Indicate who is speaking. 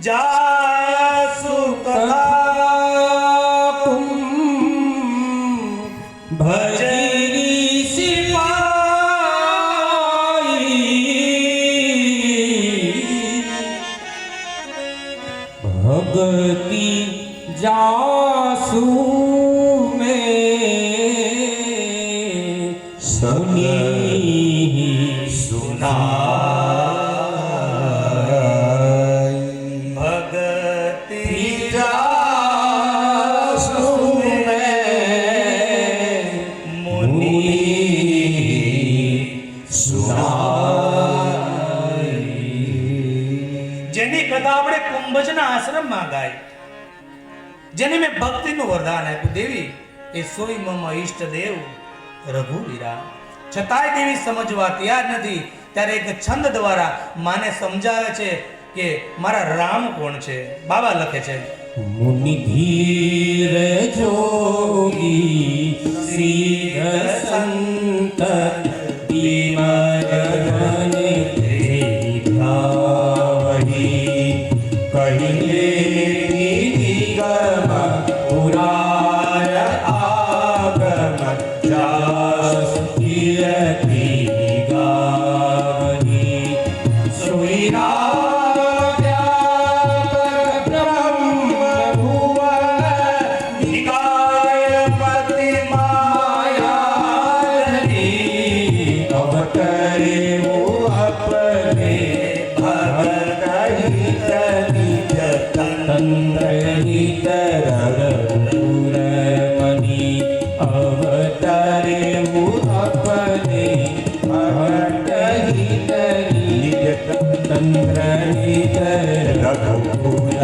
Speaker 1: जासु कथा भजरी सिपाही
Speaker 2: भगति जासु में सुनी
Speaker 1: सुना भगति जासु में मुनि सुनाई। जेनी कथा આપણે કુંભજના આશ્રમમાં ગાય, જેને મેં ભક્તિનું વરદાન આપ્યું દેવી એ સોઈ મમ ઈષ્ટ દેવ રઘુવીરા, છતાંય દેવી સમજવા તૈયાર નથી। ત્યારે એક છંદ દ્વારા માને સમજાવે છે કે મારા રામ કોણ છે। બાબા લખે છે
Speaker 2: मुनि धीर जोगी सिद्ध संत बीमर मन देखावही कहिले निगम पुराण आगम जास कीर्ति गावही सुईरा अवतारे अपने तंत्र रघुकुल